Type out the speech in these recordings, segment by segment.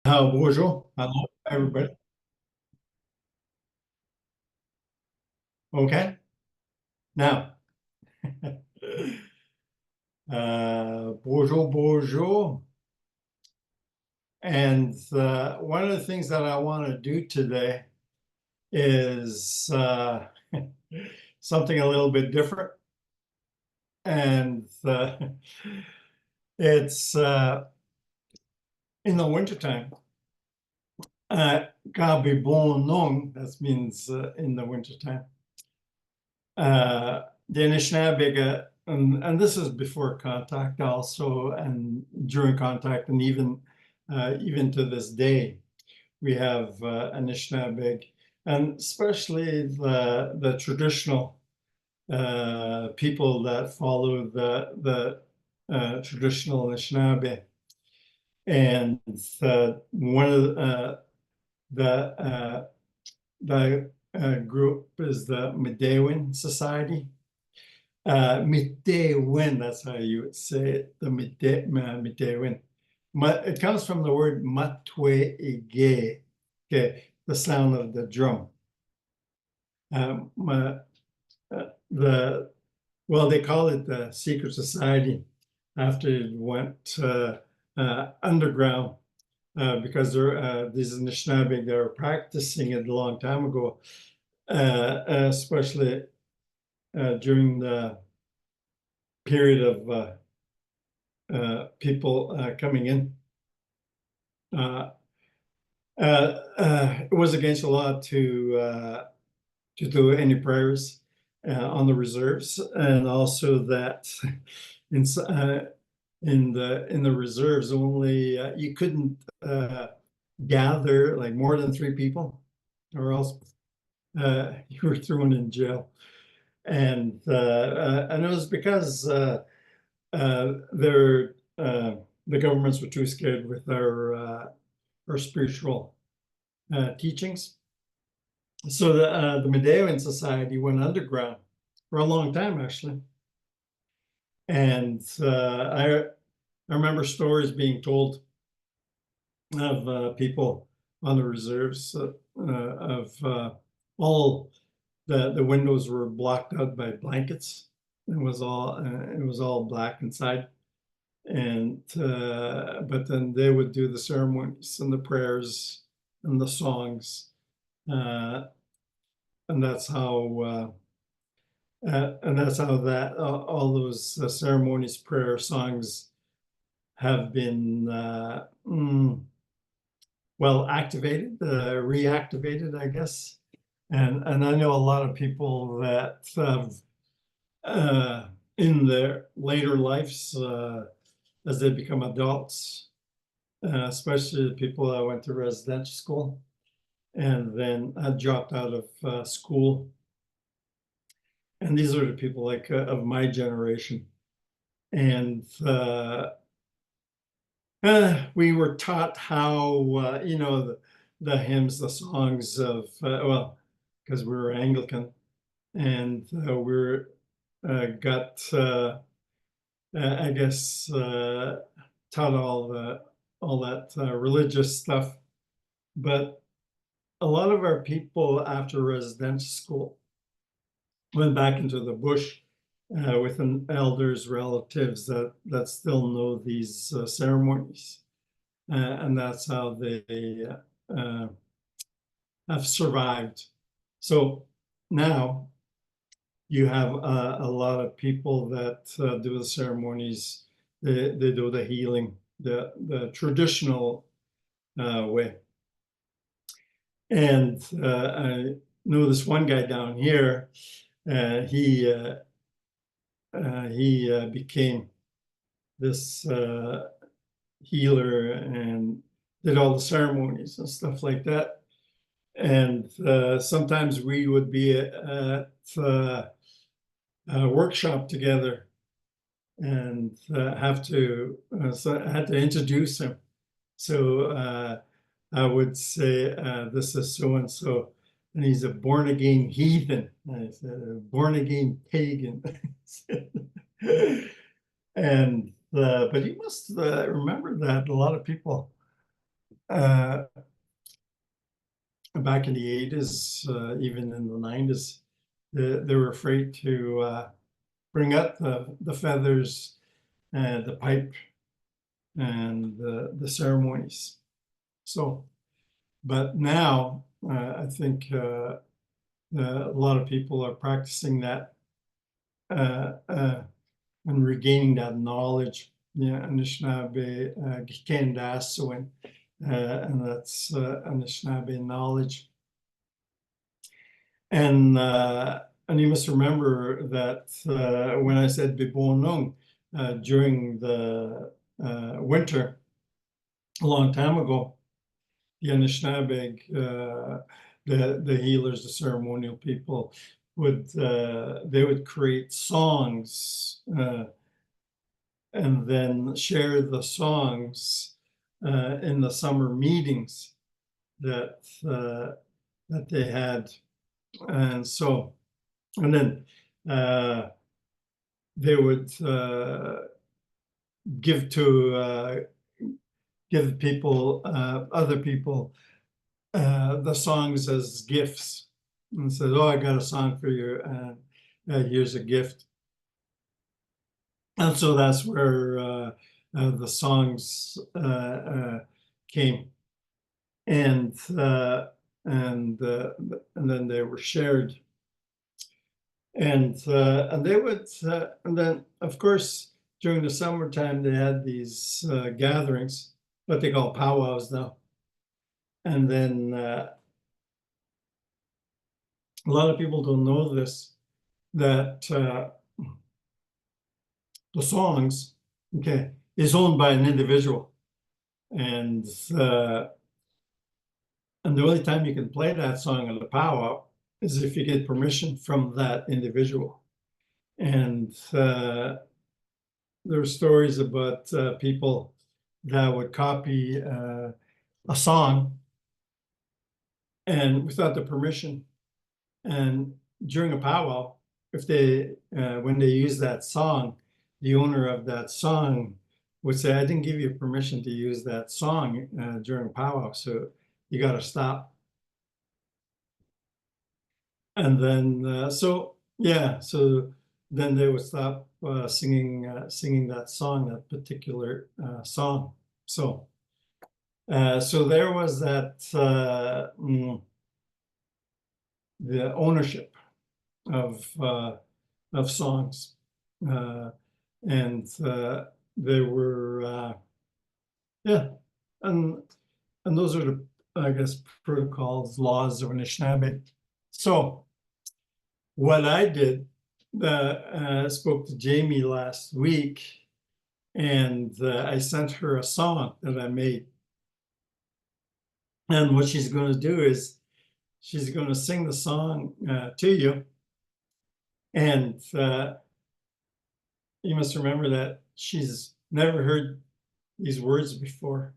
Bonjour. Hello, everybody. Okay. Now, bonjour, bonjour. And one of the things that I want to do today is something a little bit different. And it's in the wintertime. Kihkayndahsohwin, that means in the wintertime. The Anishinnaabaymohwin, and this is before contact also, and during contact, and even to this day, we have Anishinaabaymohwin, and especially the traditional people that follow the traditional Anishinaabe. And one of the group is the Medewin Society. Medewin, that's how you would say it, the Medewin. It comes from the word matwe-ige, okay, the sound of the drum. They call it the secret society after it went underground. Because these Anishinaabe, they were practicing it a long time ago, especially during the period of people coming in. It was against the law to do any prayers on the reserves, and also that in the reserves only you couldn't gather like more than 3 people, or else you were thrown in jail. And it was because the governments were too scared with our spiritual teachings. So the Medewin Society went underground for a long time, actually. And I remember stories being told of people on the reserves of all the windows were blocked out by blankets. It was all black inside. And but then they would do the ceremonies and the prayers and the songs, and that's how all those ceremonies, prayer, songs have been activated, reactivated, I guess. And I know a lot of people that in their later lives, as they become adults, especially the people that went to residential school and then dropped out of school. And these are the people like of my generation. And we were taught how, the hymns, the songs of, because we were Anglican, and we got, I guess, taught all that religious stuff. But a lot of our people after residential school went back into the bush with elders, relatives that still know these ceremonies, and that's how they have survived. So now you have a lot of people that do the ceremonies. They do the healing the traditional way. And I know this one guy down here. He became this healer and did all the ceremonies and stuff like that. And sometimes we would be at a workshop together and have to, so I had to introduce him. So I would say, this is so-and-so, and he's a born-again heathen. I said, a born-again pagan. And but you must remember that a lot of people back in the 80s, even in the 90s, they were afraid to bring up the feathers and the pipe and the ceremonies. So, but now I think a lot of people are practicing that and regaining that knowledge. Yeah, Anishinaabe, Kihkayndahsohwin, and that's Anishinaabe knowledge. And you must remember that when I said Bibonung during the winter, a long time ago, the Anishinaabe, the healers, the ceremonial people, they would create songs and then share the songs in the summer meetings that they had. And so, and then they would give people, other people, the songs as gifts, and said, "Oh, I got a song for you, and here's a gift." And so that's where the songs came, and then they were shared, and they would, and then of course during the summertime they had these gatherings, what they call powwows now, and then a lot of people don't know this, that the songs, okay, is owned by an individual, and the only time you can play that song at a powwow is if you get permission from that individual. And there are stories about people that would copy a song and without the permission. And during a powwow, if they when they use that song, the owner of that song would say, "I didn't give you permission to use that song during a powwow, so you got to stop." And then so then they would stop singing that song, that particular song. So there was that the ownership of songs, and they were and those are the, I guess, protocols, laws of Anishinaabe. So what I did, spoke to Jamie last week, and I sent her a song that I made. And what she's going to do is she's going to sing the song to you. And you must remember that she's never heard these words before,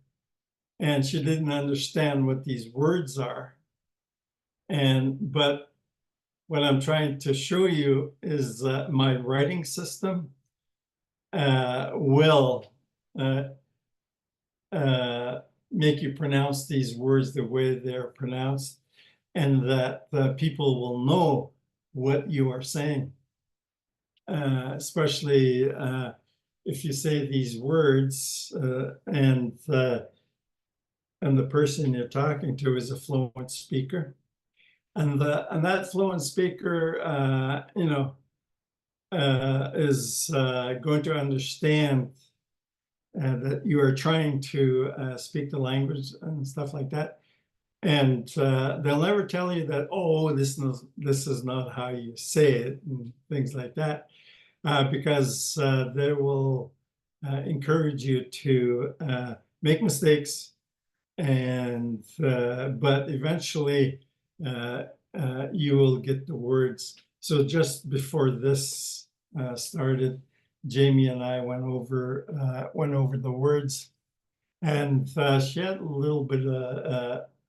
and she didn't understand what these words are. But what I'm trying to show you is that my writing system will make you pronounce these words the way they're pronounced, and that the people will know what you are saying, especially if you say these words and the person you're talking to is a fluent speaker. And that fluent speaker, is going to understand that you are trying to speak the language and stuff like that. And they'll never tell you that, oh, this is not how you say it, and things like that, because they will encourage you to make mistakes, and but eventually you will get the words. So just before this started, Jamie and I went over the words, and she had a little bit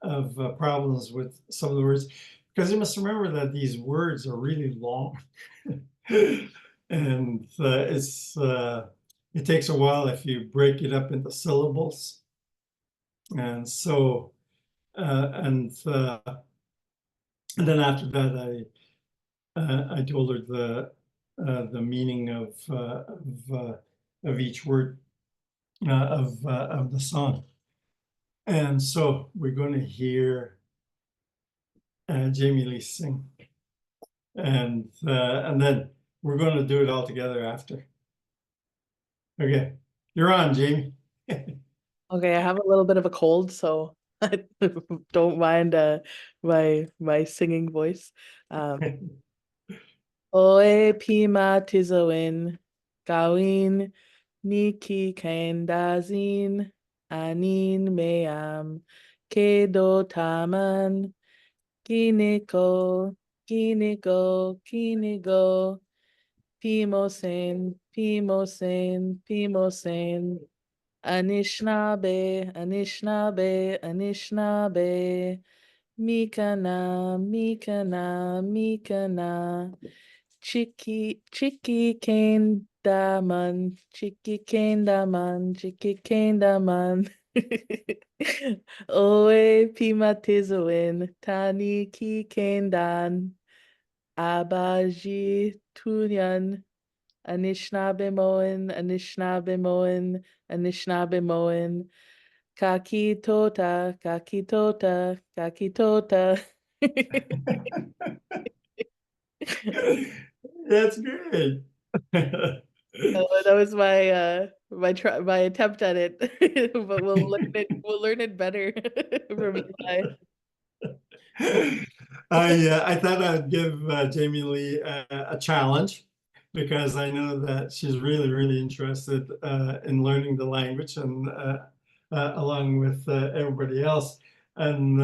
of problems with some of the words, because you must remember that these words are really long, and it takes a while if you break it up into syllables. And so, and then after that, I told her the meaning of each word of the song. And so we're going to hear Jamie Lee sing, and then we're going to do it all together after. Okay, you're on, Jamie. Okay, I have a little bit of a cold, so I don't mind my singing voice. Oe pima tizowin, gawin Kihkayndahsohwin, anin meam, kedo taman, kinigo, pimosen, Anishinnaabaymohwin, mikana, Kihkayndahman. Oe pimatizowin, tani Kihkayndahn, abaji tunyan, Anishinnaabaymohwin, kakitota. That's good. That was my attempt at it, but we'll learn it better from Eli. I thought I'd give Jamie Lee a challenge because I know that she's really, really interested in learning the language and along with everybody else. And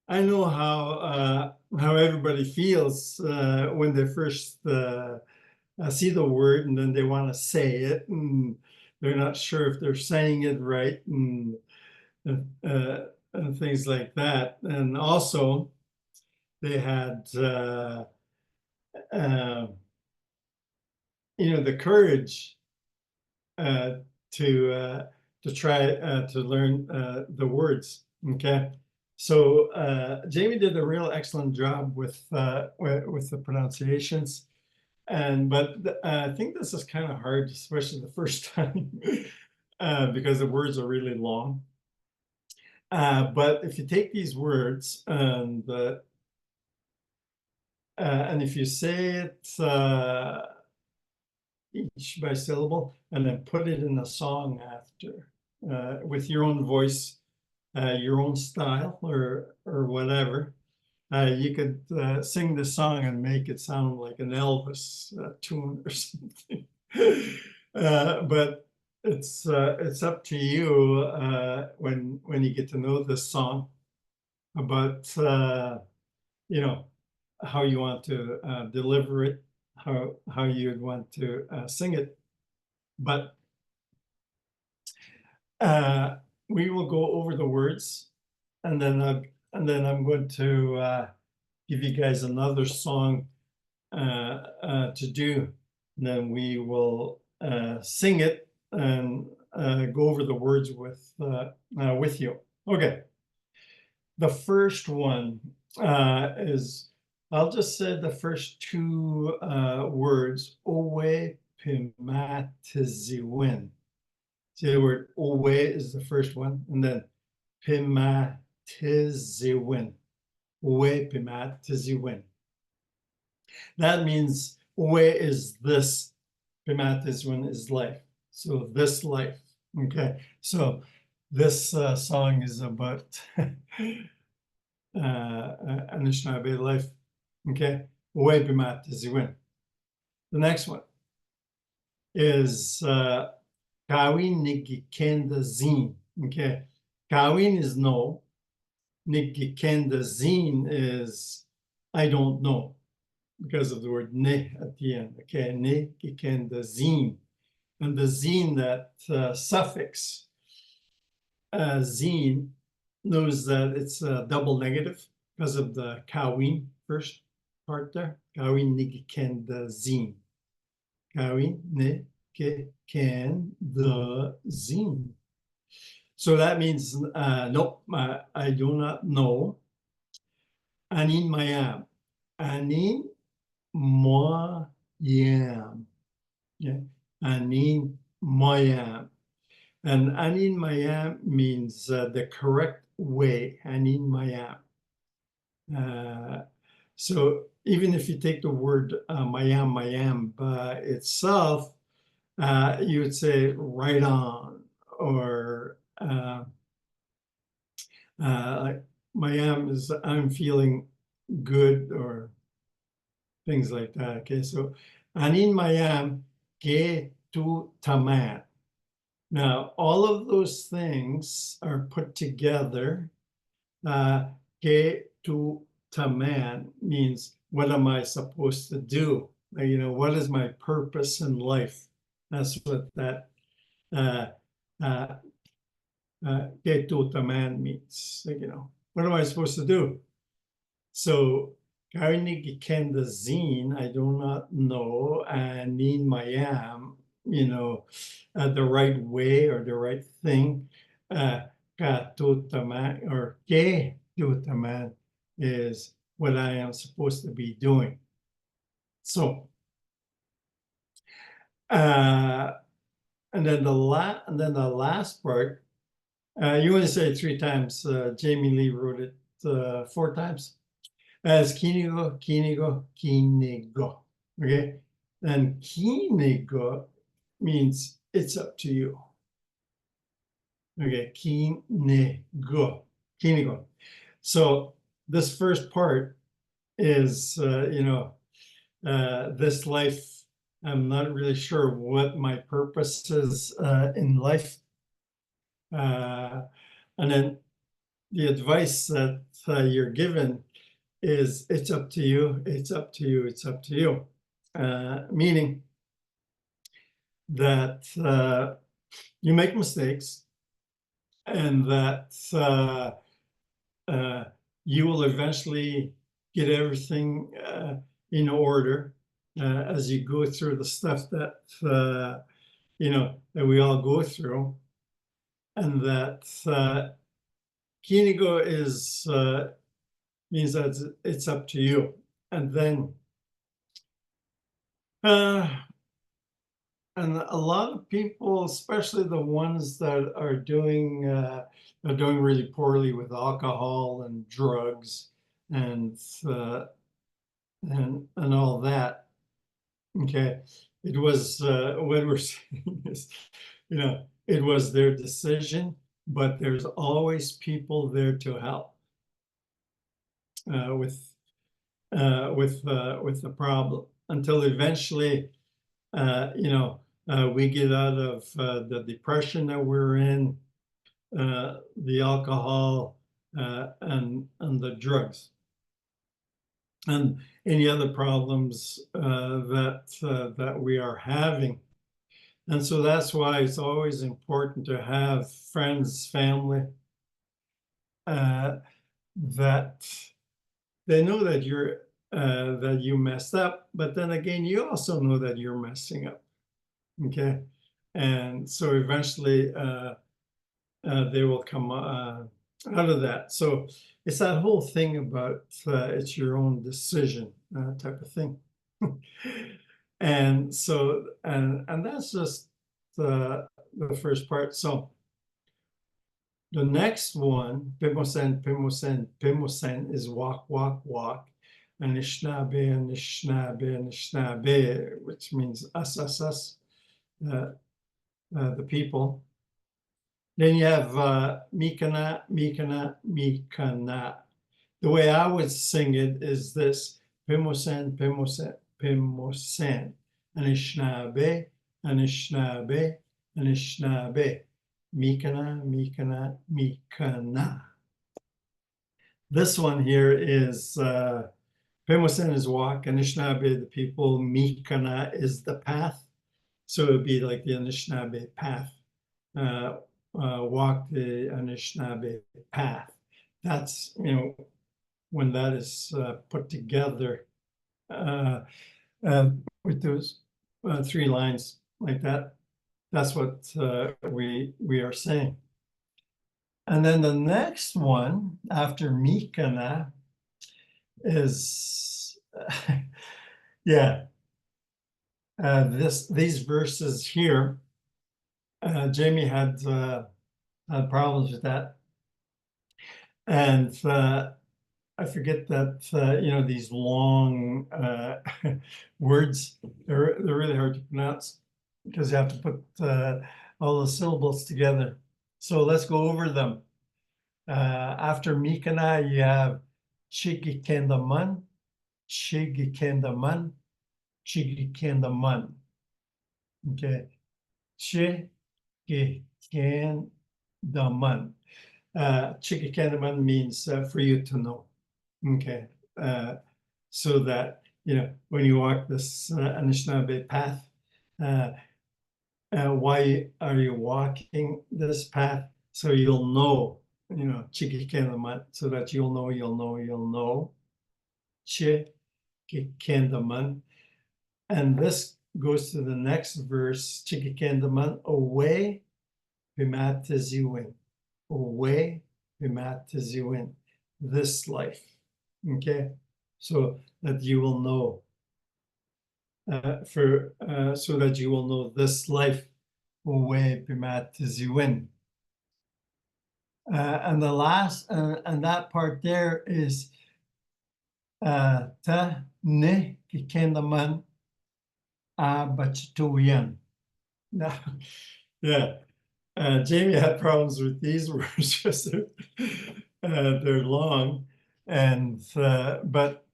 I know how everybody feels when they first see the word and then they want to say it and they're not sure if they're saying it right and things like that. And also, they had the courage to try to learn the words. Okay, so Jamie did a real excellent job with the pronunciations. But I think this is kind of hard, especially the first time, because the words are really long. But if you take these words and if you say it each by syllable and then put it in a song after with your own voice, your own style or whatever, you could sing the song and make it sound like an Elvis tune or something. But it's up to you when you get to know this song about how you want to deliver it, how you'd want to sing it. But we will go over the words, and then I'm going to give you guys another song to do. And then we will sing it and go over the words with you. Okay. The first one is, I'll just say the first two words, Owe Pimatizziwin. See the word Owe is the first one, and then Pimatizziwin. Owe Pimatizziwin. That means Owe is this, Pimatizziwin is life. So this life. Okay, so this song is about Anishinaabe life. Okay, Owe Pimatizziwin. The next one is Kihnihgahdazin. Okay, Kawin is no. Nihgahmohwin is I don't know, because of the word ne at the end. Okay, Nihgahmohwin. And the zine, that suffix, zine, knows that it's a double negative because of the kawin first part there. Kawin Nihgahmohwin. Kawin Nihgahmohwin. So that means, nope, I do not know. Aninmayam. Aninmoyam. Yeah. Aninmoyam. And Aninmayam means the correct way. Aninmayam. So even if you take the word mayam by itself, you would say right on, or like mayam is I'm feeling good, or things like that. Okay, so anin mayam ke tu taman. Now, all of those things are put together. Ke tu taman means, what am I supposed to do? What is my purpose in life? That's what that ke tu taman means. What am I supposed to do? So, Kihkayndahsohwin, I do not know, and Nihnihgahmoh, the right way or the right thing. Katutaman or Ketutaman is what I am supposed to be doing. So, and then the last part, you want to say it 3 times. Jamie Lee wrote it 4 times. As Kihnihgahm, Kihnihgahm, Kihnihgahm. Okay, and Kihnihgahm means it's up to you. Okay, Kihnihgahm, Kihnihgahm. So this first part is, this life. I'm not really sure what my purpose is in life, and then the advice that you're given is, it's up to you, it's up to you, it's up to you. Meaning that you make mistakes, and that you will eventually get everything in order as you go through the stuff that that we all go through, and that Kihnihgahm is means that it's up to you. And then and a lot of people, especially the ones that are doing really poorly with alcohol and drugs and all that. Okay, it was what we're saying is, it was their decision, but there's always people there to help with the problem, until eventually, we get out of the depression that we're in, the alcohol, and the drugs, and any other problems that we are having. And so that's why it's always important to have friends, family, that they know that that you messed up, but then again, you also know that you're messing up. Okay, and so eventually they will come out of that. So it's that whole thing about it's your own decision type of thing. And so and that's just the first part. So the next one, Pimosen, Pimosen, Pimosen, is walk, walk, walk. Anishinnaabe, Anishinnaabe, Anishinnaabe, which means us, the people. Then you have Mikana, Mikana, Mikana. The way I would sing it is this: Pimosen, Pimosen, Pimosen, Anishinnaabe, Anishinnaabe, Anishinnaabe. Mikana, Mikana, Mikana. This one here is Pimosen is walk, Anishinnaabe the people, Mikana is the path. So it would be like the Anishinnaabe path. Walk the Anishinnaabe path. That's, when that is put together with those 3 lines like that, that's what we are saying. And then the next one after Mikana is, yeah, these verses here. Jamie had problems with that, and I forget that these long words, they're really hard to pronounce because you have to put all the syllables together. So let's go over them. After Mikana, you have Kihkayndahsohwin, Kihkayndahsohwin, Kihnihgahm. Okay, Kihnihgahm. Kihnihgahm means for you to know. Okay, so that when you walk this Anishinaabe path, why are you walking this path? So you'll know, Kihnihgahm, so that you'll know. Kihnihgahm. And this goes to the next verse, Kihnihgahm, away, Isihjihgaywin, away, Isihjihgaywin, this life. Okay, so that you will know, so that you will know this life, away, Isihjihgaywin. And the last, and that part there is ta Nihnihgahm bachtuyan. Now, yeah, Jamie had problems with these words because they're long, and but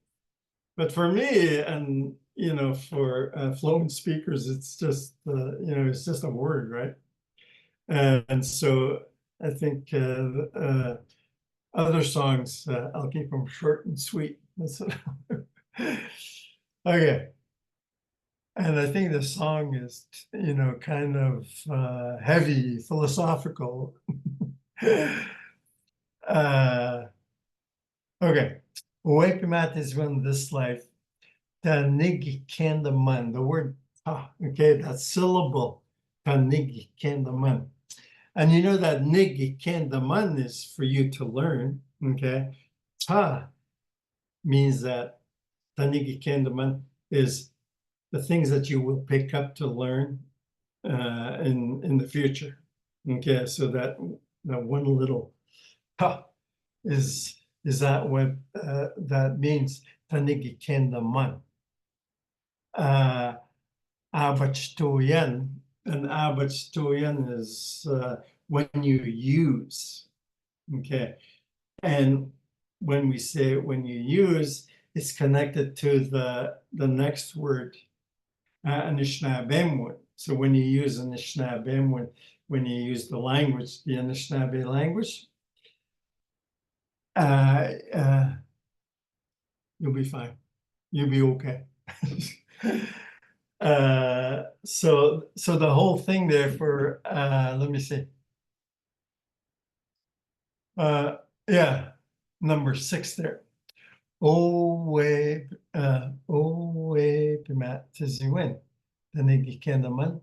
for me, and for fluent speakers, it's just it's just a word, right? And so I think other songs I'll keep them short and sweet. Okay. And I think the song is, kind of heavy, philosophical. Okay. Wakemat is when this life, Nihnihgahm, the word, okay, that syllable, Nihnihgahm. And you know that Nihnihgahm is for you to learn, okay? Ta means that Nihnihgahm is the things that you will pick up to learn in the future. Okay, so that one little is that what that means? Nihnihgahm. Abachtoyan, and abachtoyan is when you use. Okay, and when we say when you use, it's connected to the next word. Anishinnaabaymohwin. So when you use Anishinnaabaymohwin, when you use the language, the Anishinaabe language, you'll be fine. You'll be okay. So the whole thing there for let me see. Yeah, number 6 there. Owe Isihjihgaywin. The Nihnihgahm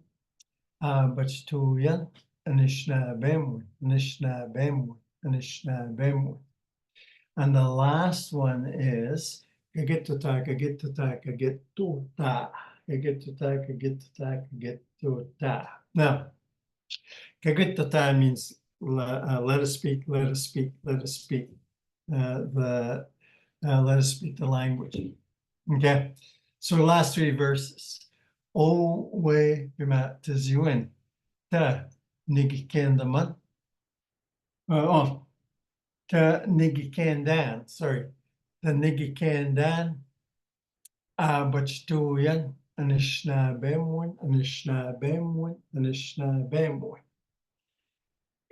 bachtuyan Anishinnaabaymohwin, Anishinnaabaymohwin, Anishinnaabaymohwin. And the last one is Kagittuta, Kagittuta, Kagittuta, Kagittuta, Kagittuta, Kagittuta. Now, Kagittuta means let us speak, let us speak, let us speak. Let us speak the language. Okay, so the last 3 verses. O we Isihjihgaywin, ta Nihnihgahm, ta Nihnihgahm, sorry, the Nihnihgahm, bachtuyan, Anishinnaabaymohwin, Anishinnaabaymohwin, Anishinnaabaymohwin.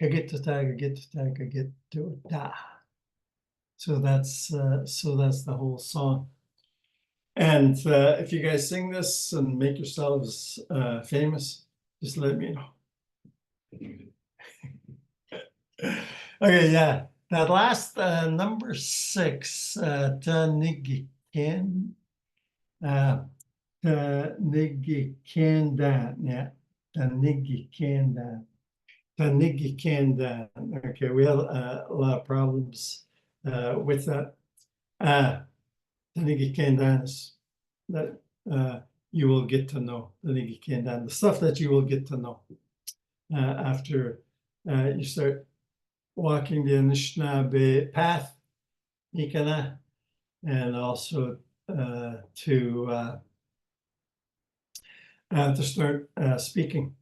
Kagittuta, Kagittuta, Kagittuta. So that's the whole song. And if you guys sing this and make yourselves famous, just let me know. Okay, yeah. That last number 6, Nihnihgahm, Nihnihgahm, yeah, Nihnihgahm. Kihnihgahmmohwin. Okay, we have a lot of problems with that. Kihnihgahmmohwin is that you will get to know. The stuff that you will get to know after you start walking the Anishinnaabe path, and also to start speaking.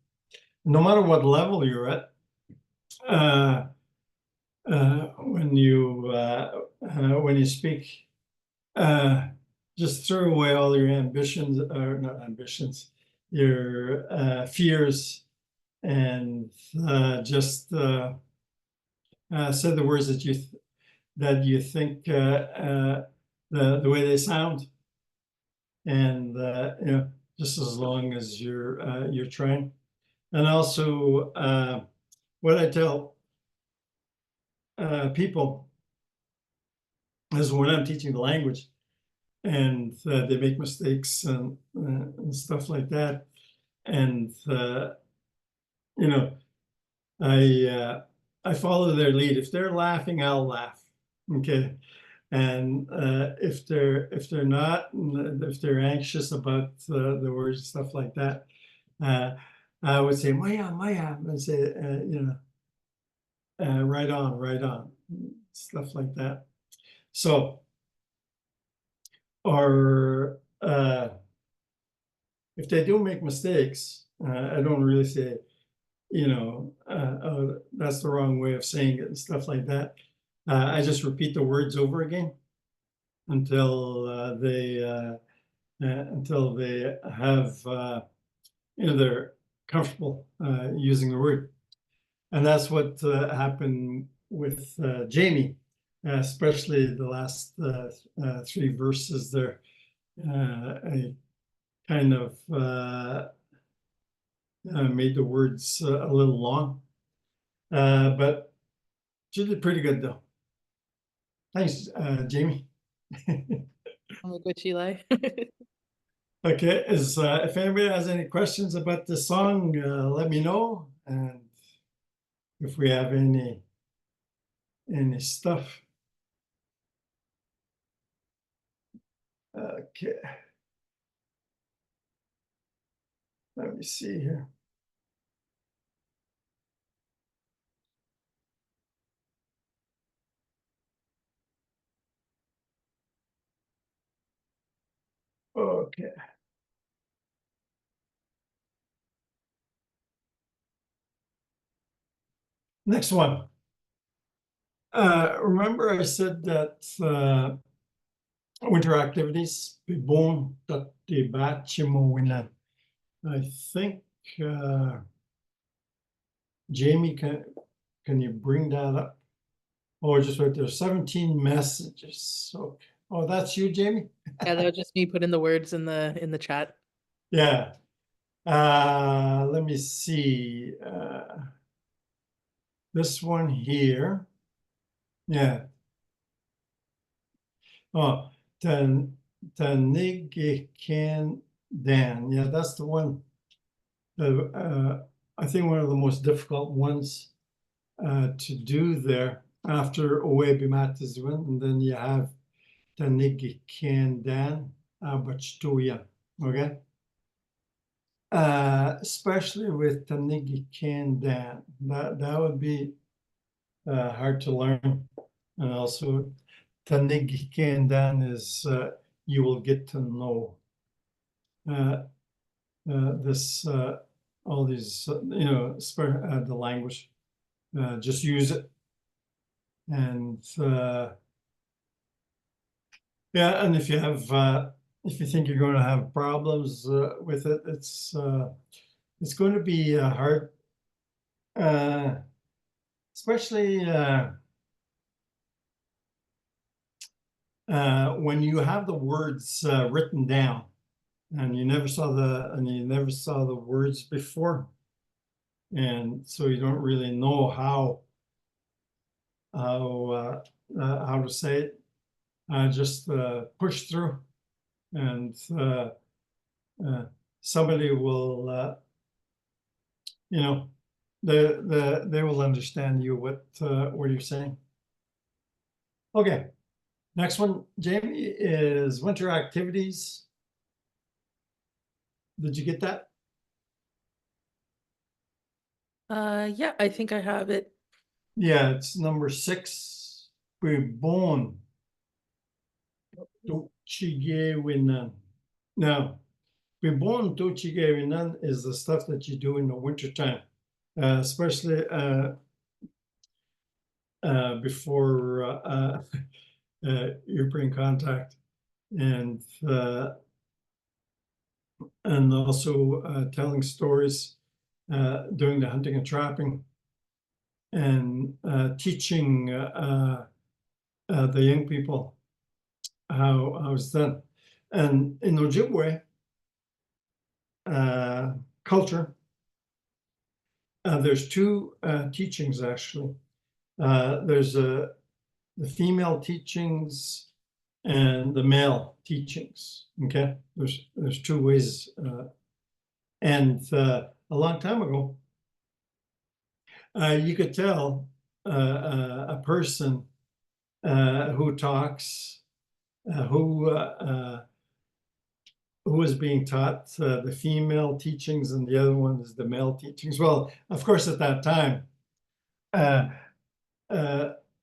No matter what level you're at, when you speak, just throw away all your ambitions, or not ambitions, your fears, and just say the words that you think the way they sound, and just as long as you're trying. And also, what I tell people is when I'm teaching the language, and they make mistakes and stuff like that, and I follow their lead. If they're laughing, I'll laugh. Okay. And if they're not, if they're anxious about the words, stuff like that, I would say Maya, and say right on, stuff like that. So, or if they do make mistakes, I don't really say, oh, that's the wrong way of saying it and stuff like that. I just repeat the words over again until they have they're comfortable using the word. And that's what happened with Jamie, especially the last 3 verses there. I kind of made the words a little long, but she did pretty good though. Thanks, Jamie. I'm with Eli. Okay, if anybody has any questions about the song, let me know. And if we have any stuff. Okay. Let me see here. Okay. Next one. Remember I said that winter activities, Bibon Tatibachimowinan. I think Jamie, can you bring that up? Oh, just right there, 17 messages. Okay. Oh, that's you, Jamie? Yeah, that was just me putting the words in the chat. Yeah. Let me see. This one here. Yeah. Oh, Nihnihgahmohwin. Yeah, that's the one. I think one of the most difficult ones to do there after Owebimatizwin, and then you have Nihnihgahmohwin, okay? Especially with Nihnihgahmohwin, that would be hard to learn. And also Nihnihgahmohwin is you will get to know this all these the language. Just use it, and yeah, and if you have if you think you're going to have problems with it, it's going to be hard, especially when you have the words written down and you never saw the words before, and so you don't really know how to say it. Just push through, and somebody will they will understand you what you're saying. Okay, next one, Jamie, is winter activities. Did you get that? Yeah, I think I have it. Yeah, it's number 6. Bibon. Ojibwe. Now, Bibon Ojibwe is the stuff that you do in the wintertime, especially before airplane contact, and also telling stories, doing the hunting and trapping, and teaching the young people how it's done. And in Ojibwe culture, there's 2 teachings actually. There's the female teachings and the male teachings. Okay, there's 2 ways, and a long time ago, you could tell a person who talks, who is being taught the female teachings, and the other one is the male teachings. Well, of course, at that time,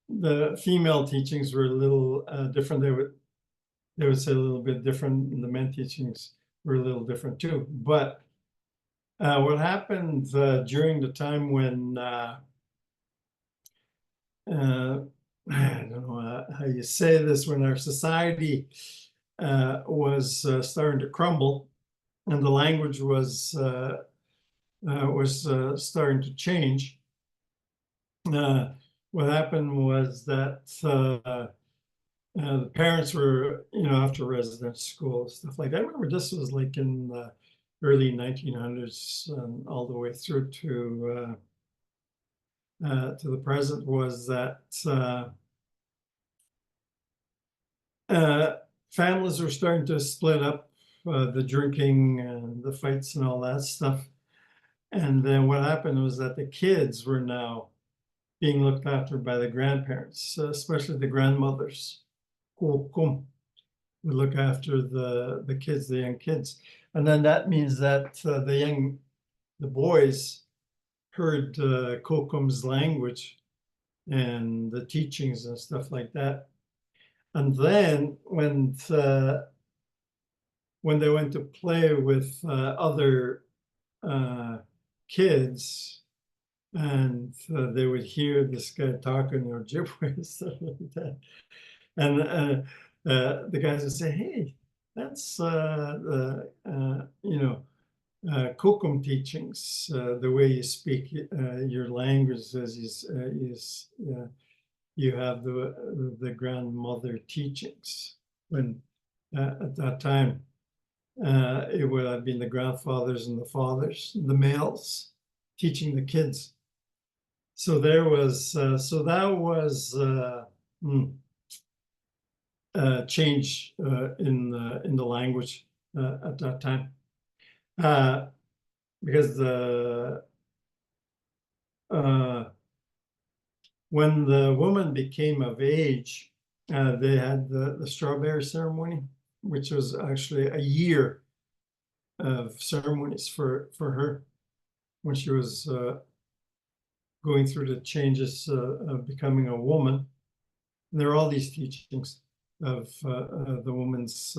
the female teachings were a little different. They would say a little bit different, and the men teachings were a little different too. But what happened during the time when I don't know how you say this, when our society was starting to crumble, and the language was starting to change. What happened was that the parents were, after residence school, stuff like that. I remember this was like in the early 1900s and all the way through to the present, was that families were starting to split up, the drinking and the fights and all that stuff. And then what happened was that the kids were now being looked after by the grandparents, especially the grandmothers, who would look after the kids, the young kids. And then that means that the boys heard Kokum's language and the teachings and stuff like that. And then when they went to play with other kids, and they would hear this guy talking Ojibwe and stuff like that, and the guys would say, "Hey, that's the Kokum teachings, the way you speak your language, as you have the grandmother teachings." When at that time, it would have been the grandfathers and the fathers, the males, teaching the kids. So there was that was change in the language at that time, because when the woman became of age, they had the strawberry ceremony, which was actually a year of ceremonies for her when she was going through the changes of becoming a woman. And there are all these teachings of the woman's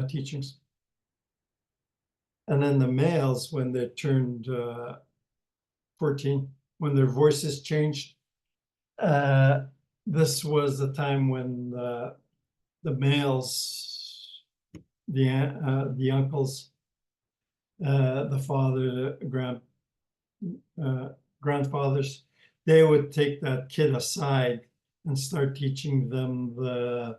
teachings. And then the males, when they turned 14, when their voices changed, this was the time when the males, the uncles, the father, grandfathers, they would take that kid aside and start teaching them the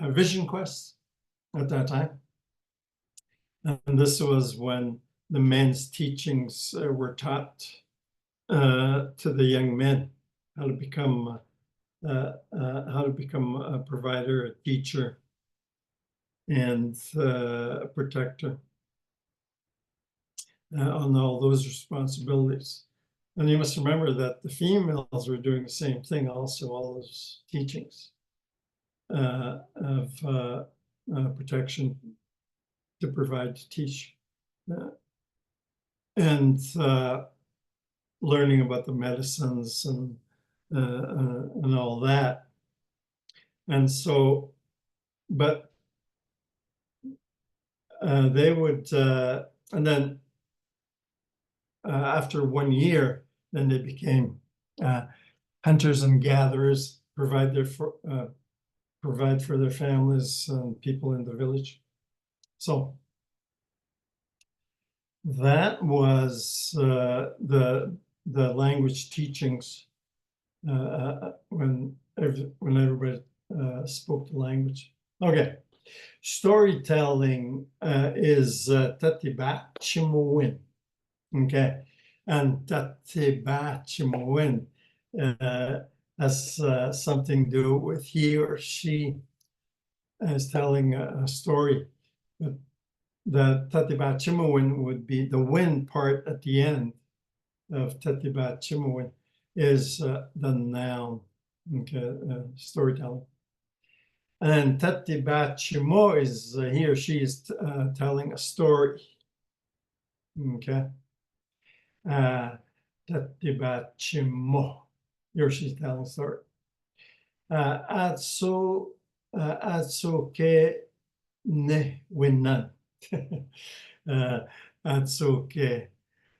vision quest at that time. And this was when the men's teachings were taught to the young men, how to become a provider, a teacher, and a protector. on all those responsibilities. And you must remember that the females were doing the same thing also, all those teachings of protection to provide, to teach, and learning about the medicines and all that. And so, but they would, and then after 1 year, then they became hunters and gatherers, provide for their families and people in the village. So that was the language teachings when everybody spoke the language. Okay, storytelling is Tatibatchimohwin. Okay, and Tatibatchimohwin has something to do with he or she is telling a story. But the Tatibatchimohwin would be the win part at the end of Tatibatchimohwin is the noun, okay, storytelling. And Tatibatchimoh is he or she is telling a story. Okay. Tatibatchimoh, he or she's telling a story. Kihnihgahnmohwin. That's okay.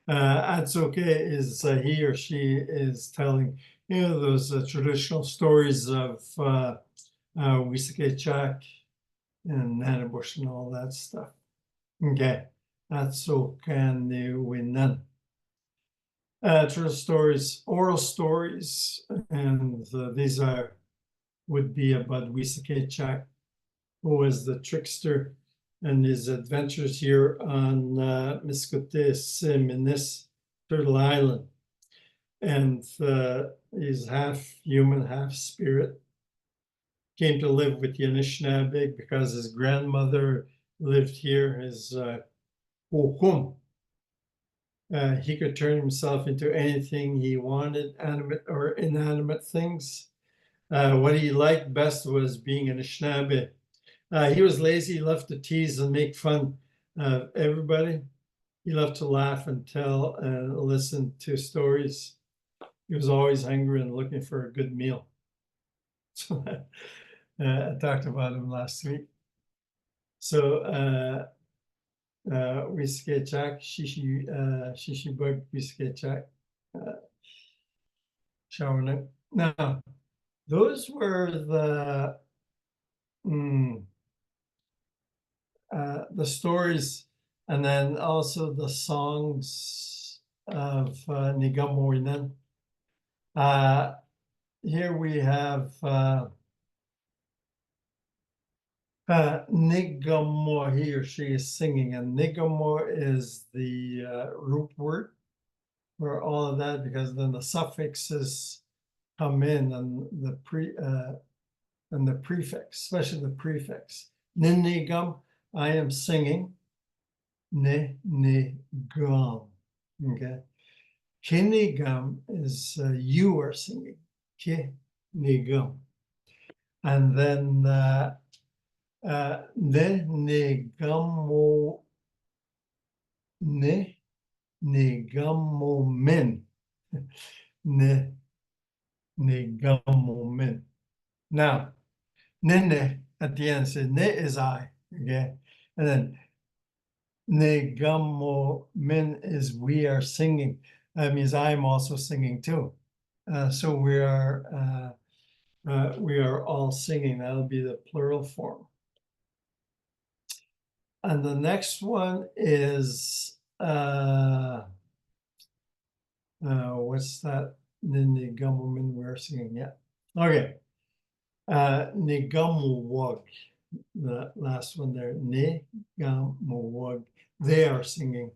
That's okay is he or she is telling, those traditional stories of Wisakechak and Nanabush and all that stuff. Okay, that's Kihnihgahnmohwin. True stories, oral stories, and these would be about Wisakechak, who was the trickster, and his adventures here on Miskotes, Turtle Island. And he's half human, half spirit. Came to live with the Anishinnaabe because his grandmother lived here, his Kukum. He could turn himself into anything he wanted, animate or inanimate things. What he liked best was being an Anishinaabe. He was lazy, he loved to tease and make fun of everybody. He loved to laugh and tell and listen to stories. He was always hungry and looking for a good meal. So I talked about him last week. So Wisakechak, Shishibug, Wisakechak, Shawanuk. Now, those were the stories, and then also the songs of Nihgahmohwin. Here we have Nihgahmoh, he or she is singing, and Nihgahmoh is the root word for all of that, because then the suffixes come in and the prefix, especially the prefix. Nihnihgahm, I am singing. Nihnihgahm. Okay. Kihnihgahm is you are singing. Kihnihgahm. And then Nihnihgahmohmmin. Nihnigahmohmmin. Now, Nihneh at the end says Ne is I, okay? And then Nihnigahmohmmin is we are singing. That means I'm also singing too. So we are all singing. That'll be the plural form. And the next one is what's that? Nihnigahmohmmin, we're singing, yeah. Okay. Nihgahmohwug, the last one there. Nihgahmohwug, they are singing.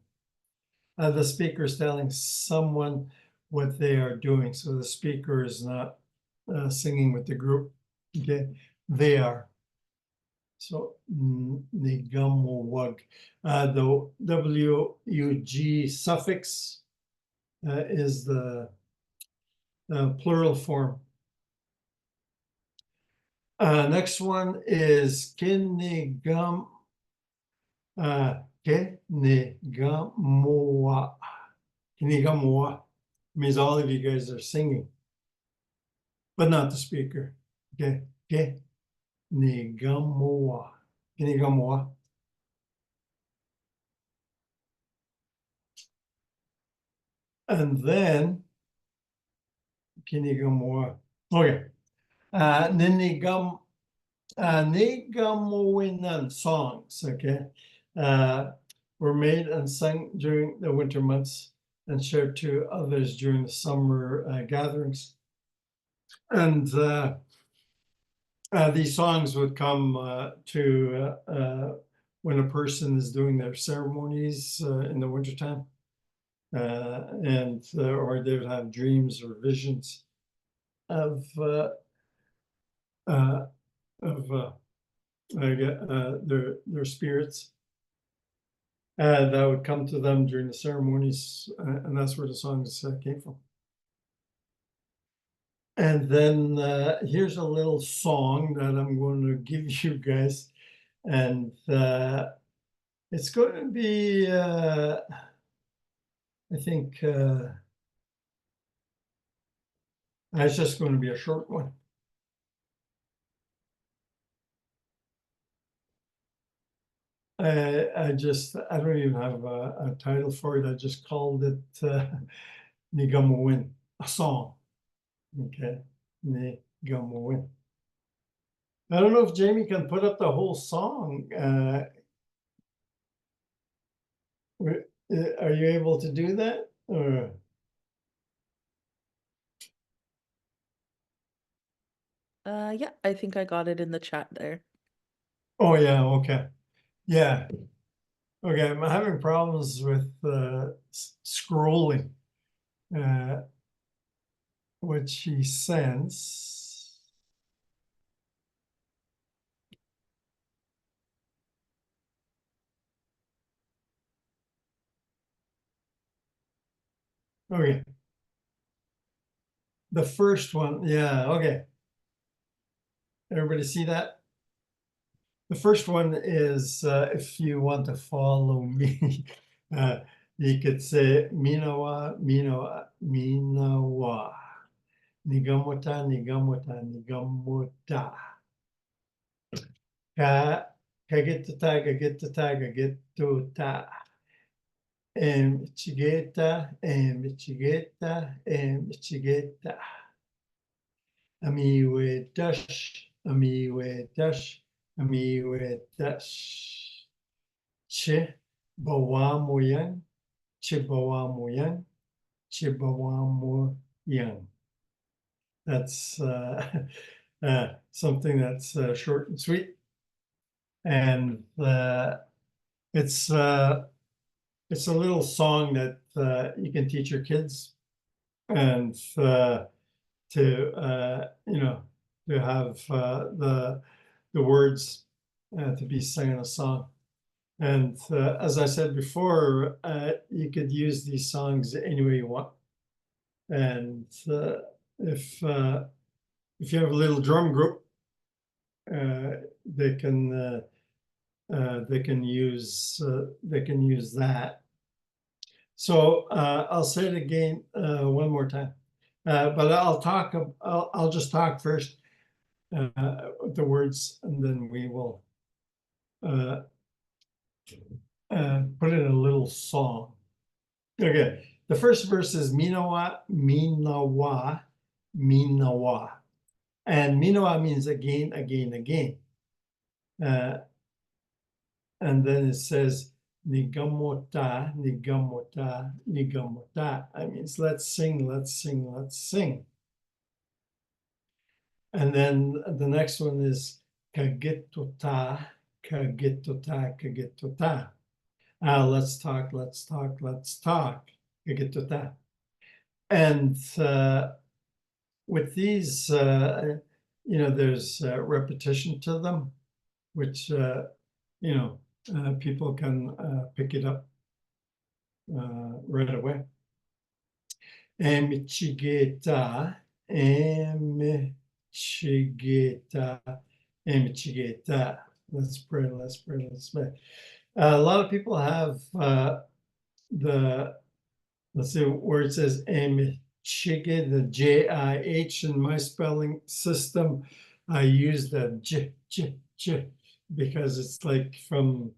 The speaker is telling someone what they are doing. So the speaker is not singing with the group. Okay, they are. So Nihgahmohwug. The WUG suffix is the plural form. Next one is Kihnihgahm. Kihnihgahmmohwah. Kihnihgahmmohwah means all of you guys are singing, but not the speaker. Okay. Kihnihgahmmohwah. Kihnihgahmmohwah. And then Kihnihgahmmohwah. Okay. Nihgahmohwinnun songs, okay, were made and sung during the winter months and shared to others during the summer gatherings. And these songs would come to when a person is doing their ceremonies in the wintertime, and or they would have dreams or visions of their spirits that would come to them during the ceremonies, and that's where the songs came from. And then here's a little song that I'm going to give you guys, and it's going to be, I think, it's just going to be a short one. I don't even have a title for it. I just called it Nihgahmohwin, a song. Okay, Nihgahmohwin. I don't know if Jamie can put up the whole song. Are you able to do that? Or... Yeah, I think I got it in the chat there. Oh yeah, okay. Yeah. Okay, I'm having problems with scrolling, which he sends. Okay. The first one, yeah, okay. Everybody see that? The first one is, if you want to follow me, you could say Minawa, Minawa, Minawa. Nihgahmota, Nihgahmota, Nihgahmota. Kagitata, Kagitata, Kagitota. Michigeta, Michigeta, Michigeta. Amiwe dash, Amiwe dash, Amiwe dash. Chibawamoyan, Chibawamoyan, Chibawamoyan. That's something that's short and sweet, and it's a little song that you can teach your kids, and to to have the words to be sung in a song. And as I said before, you could use these songs any way you want. And if you have a little drum group, they can use that. So I'll say it again one more time, but I'll just talk first, the words, and then we will put in a little song. Okay, the first verse is Minawa, Minawa, Minawa. And Minawa means again, again, again. And then it says Nihgahmota, Nihgahmota, Nihgahmota. That means let's sing, let's sing, let's sing. And then the next one is Kagitota, Kagitota, Kagitota. Let's talk, let's talk, let's talk. Kagitota. And with these, there's repetition to them. which people can pick it up right away. Emichigeta, emichigeta, emichigeta. Let's pray. A lot of people have let's see, where it says emichige, the J-I-H in my spelling system. I use the j because it's like from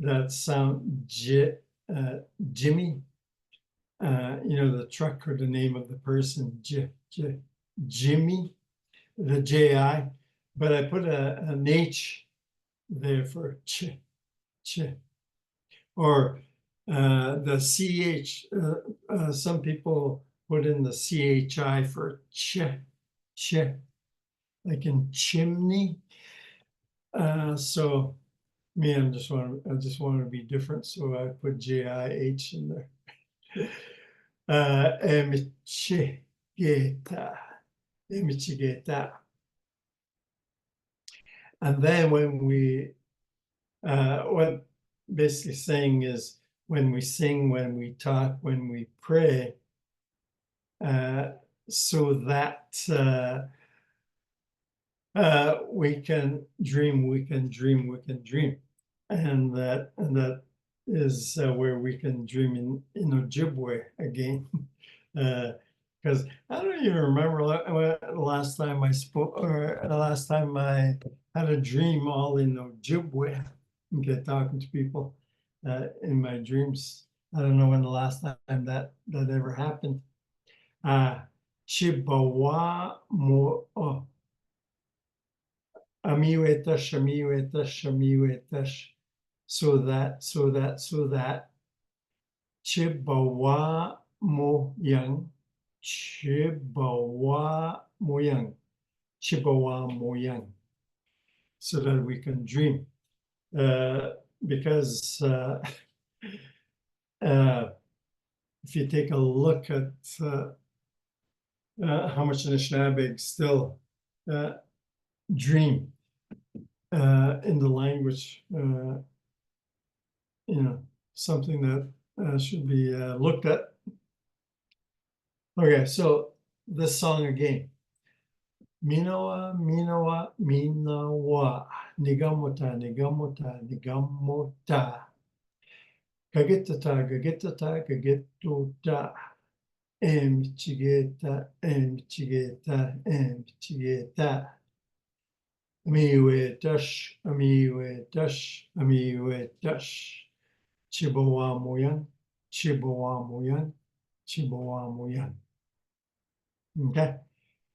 that sound Jimmy. The truck or the name of the person, Jimmy, the J-I, but I put an H there for ch, or the CH. Some people put in the CHI for ch, like in chimney. So me, I just want to be different, so I put J-I-H in there. Emichigeta. And then when we, what basically saying is when we sing, when we talk, when we pray, so that we can dream, and that is where we can dream in Ojibwe again. Because I don't even remember the last time I spoke, or the last time I had a dream all in Ojibwe, get talking to people in my dreams. I don't know when the last time that ever happened. Chibawa mo amiwetash. So that Chibbawa-moyang, so that we can dream. Because if you take a look at how much Anishinaabe still dream in the language, something that should be looked at. Okay, so this song again. Minawa, Nihgahmohta. Kagitata, kagituta. Emichigeta. Amiwetash. Chibbawa-moyang. Okay,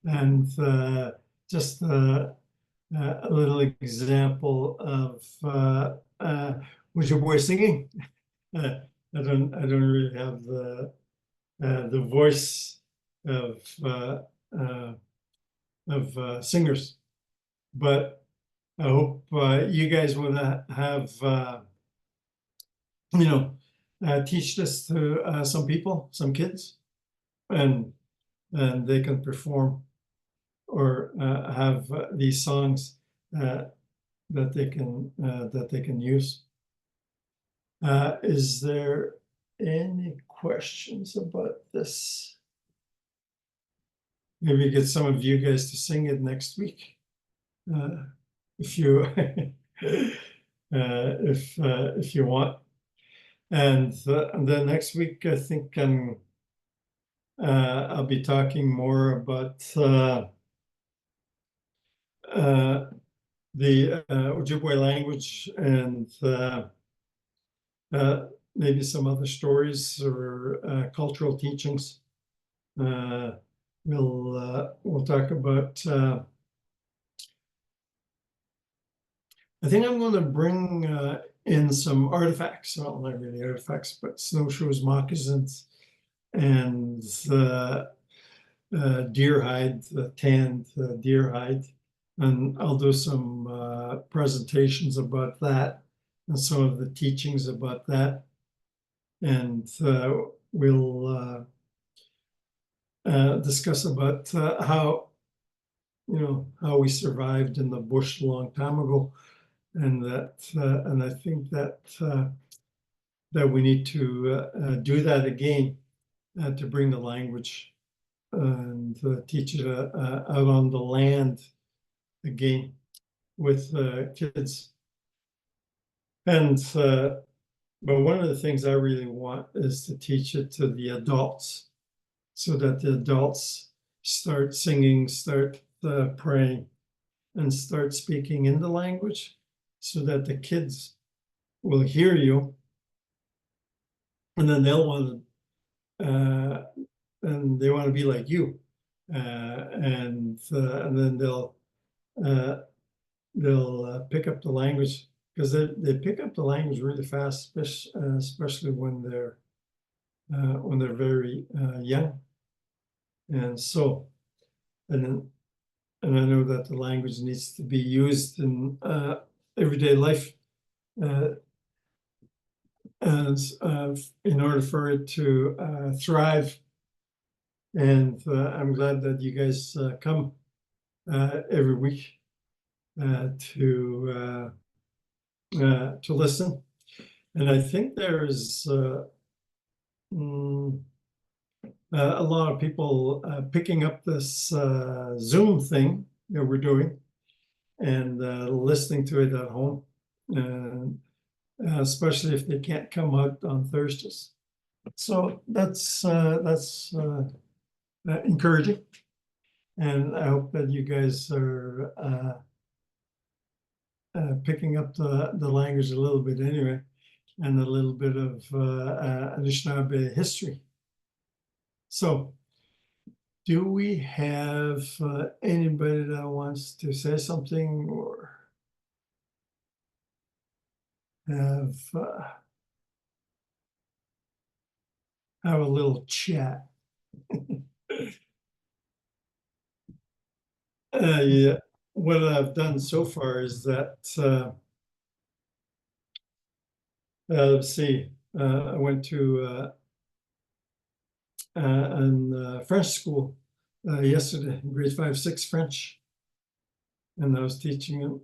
and just a little example of Ojibwe singing. I don't really have the voice of singers, but I hope you guys want to have teach this to some people, some kids, and they can perform or have these songs that they can use. Is there any questions about this? Maybe get some of you guys to sing it next week, if you if you want. And then next week, I think I'll be talking more about the Ojibwe language and maybe some other stories or cultural teachings. We'll talk about. I think I'm going to bring in some artifacts. Well, not really artifacts, but snowshoes, moccasins, and deer hide, tanned deer hide. And I'll do some presentations about that and some of the teachings about that. And we'll discuss about how we survived in the bush a long time ago, and I think that that we need to do that again, to bring the language and teach it out on the land again with kids. And but one of the things I really want is to teach it to the adults, so that the adults start singing, start praying, and start speaking in the language, so that the kids will hear you, and then they'll want to, and they want to be like you, and then they'll pick up the language, because they pick up the language really fast, especially when they're very young. And so, and I know that the language needs to be used in everyday life, as in order for it to thrive. And I'm glad that you guys come every week to listen. And I think there's a lot of people picking up this Zoom thing that we're doing, and listening to it at home, and especially if they can't come out on Thursdays. So that's encouraging, and I hope that you guys are picking up the language a little bit anyway, and a little bit of Anishinaabe history. So, do we have anybody that wants to say something, or have a little chat? Yeah, what I've done so far is that let's see, I went to French school yesterday, grade 5-6 French, and I was teaching them,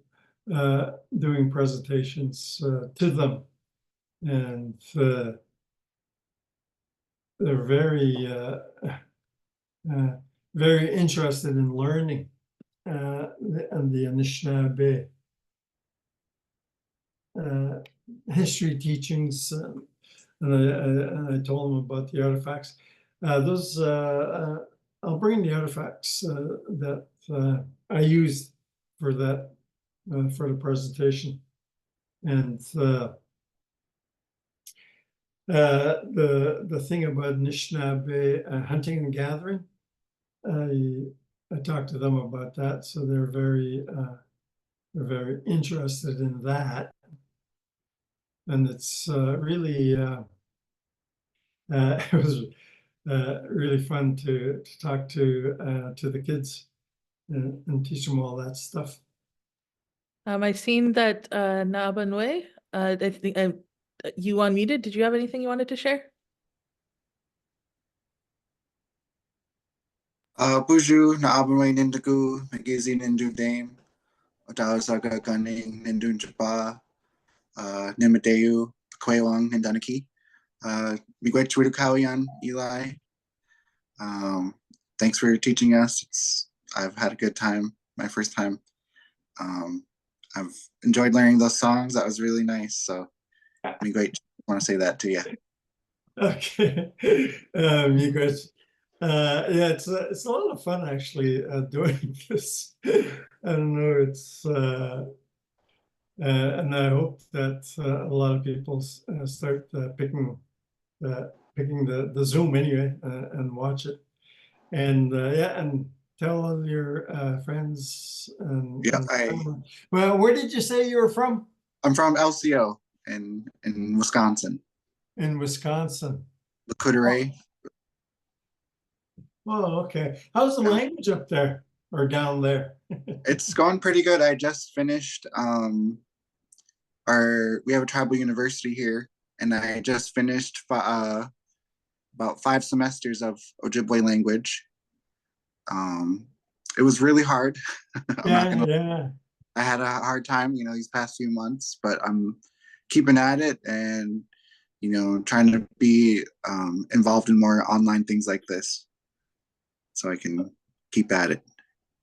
doing presentations to them, and they're very interested in learning the Anishinaabe history teachings, and I told them about the artifacts. I'll bring the artifacts that I used for that for the presentation, and the thing about Anishinaabe hunting and gathering, I talked to them about that, so they're very interested in that, and it's really it was really fun to talk to the kids and teach them all that stuff. I've seen that Naabanwe, I think you unmuted. Did you have anything you wanted to share? Buju Naabanwe Nindagu Magizi Nindu Dame Otawasaga Gunning Nindun Japa Nimadeu Kwewang Nindanaki Migwet Chwidukawian Eli. Thanks for teaching us. I've had a good time, my first time. I've enjoyed learning those songs. That was really nice. So Migwet, want to say that to you. Okay, Migwet. Yeah, it's a lot of fun actually doing this. I don't know, it's and I hope that a lot of people start picking the Zoom anyway, and watch it, and yeah, and tell all your friends. And well, where did you say you were from? I'm from LCO in Wisconsin. In Wisconsin. The Coudray. Oh, okay. How's the language up there or down there? It's going pretty good. I just finished we have a tribal university here, and I just finished about 5 semesters of Ojibwe language. It was really hard. Yeah. I had a hard time, these past few months, but I'm keeping at it and, trying to be involved in more online things like this so I can keep at it.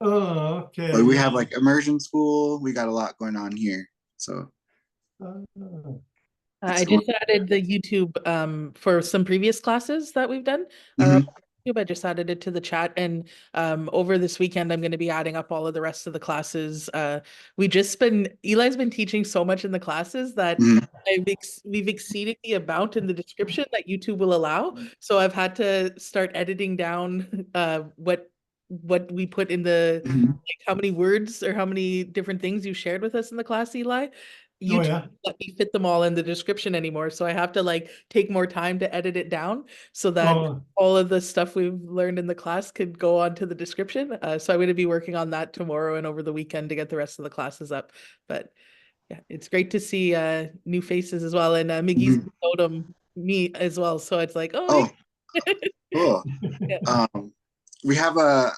Oh, okay. But we have like immersion school. We got a lot going on here. So I just added the YouTube for some previous classes that we've done. Mhm. I just added it to the chat, and over this weekend I'm going to be adding up all of the rest of the classes. Eli's been teaching so much in the classes that Mhm. we've exceeded the amount in the description that YouTube will allow. So I've had to start editing down what we put in the Mhm. like how many words or how many different things you shared with us in the class, Eli. Oh, YouTube yeah. won't let me fit them all in the description anymore, so I have to like take more time to edit it down so that Oh, all of the stuff we've learned in the class could go onto the description. So I'm going to be working on that tomorrow and over the weekend to get the rest of the classes up. But yeah, it's great to see new faces as well, and Miggy's Mhm. totem me as well. So it's like, Oh, cool. yeah. We have our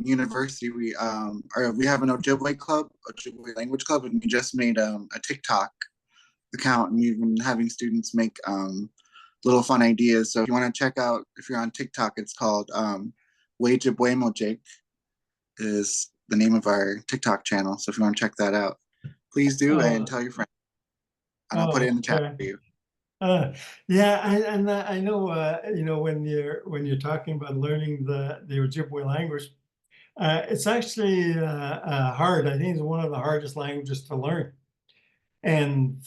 university. We have an Ojibwe club, Ojibwe language club, and we just made a TikTok account, and we've been having students make little fun ideas. So if you want to check out, if you're on TikTok, it's called Ojibwe is the name of our TikTok channel. So if you want to check that out, please do and tell your friends. And I'll put it in the chat for you. Yeah, I know. When you're talking about learning the Ojibwe language, it's actually hard. I think it's one of the hardest languages to learn, and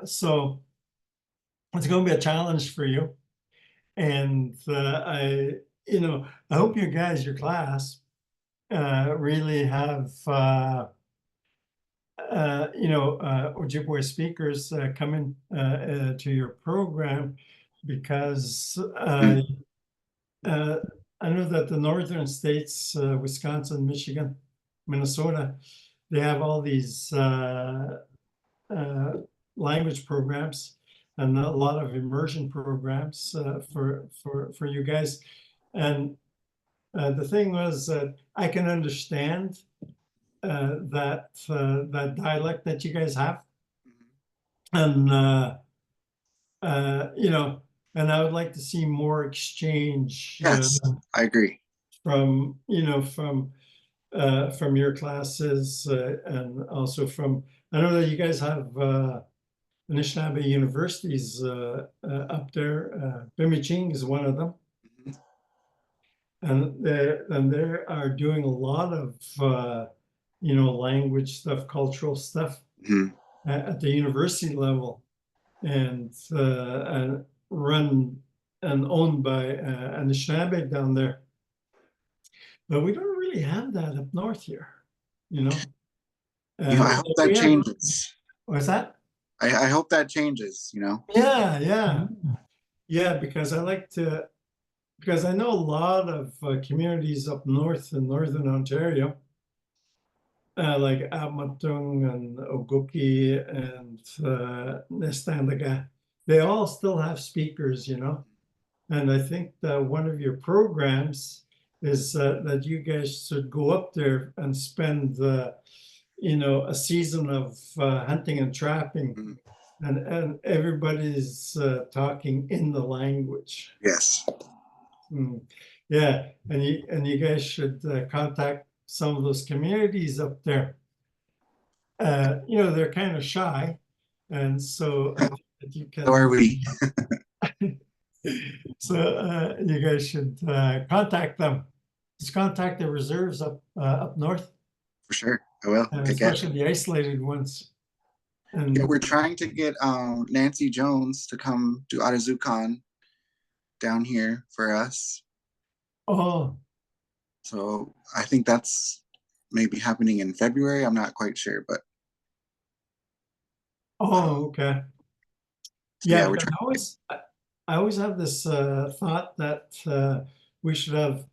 so it's going to be a challenge for you. And I hope you guys, your class, really have Ojibwe speakers come in to your program, because I know that the northern states, Wisconsin, Michigan, Minnesota, they have all these language programs and a lot of immersion programs for you guys. And the thing was that I can understand that dialect that you guys have, and and I would like to see more exchange Yes, I agree. from from your classes, and also from, I know that you guys have Anishinaabe universities up there. Bimijing is one of them, Mhm. and they are doing a lot of language stuff, cultural stuff Mhm. at the university level, and run and owned by Anishinaabe down there. But we don't really have that up north here, I hope that changes. What's that? I hope that changes, Yeah, because because I know a lot of communities up north in northern Ontario, like Amatung and Ogoki and Nestandaga, they all still have speakers, And I think that one of your programs is that you guys should go up there and spend, a season of hunting and trapping, Mhm. and everybody's talking in the language. Yes. Yeah, and you guys should contact some of those communities up there. They're kind of shy, and so I think that you can. So are we. So you guys should contact them. Just contact the reserves up north, For sure, I will. especially the isolated ones. And Yeah, we're trying to get Nancy Jones to come to Ottazukan down here for us. oh, So I think that's maybe happening in February. I'm not quite sure, but okay. so Yeah, we're because trying. I always have this thought that we should have,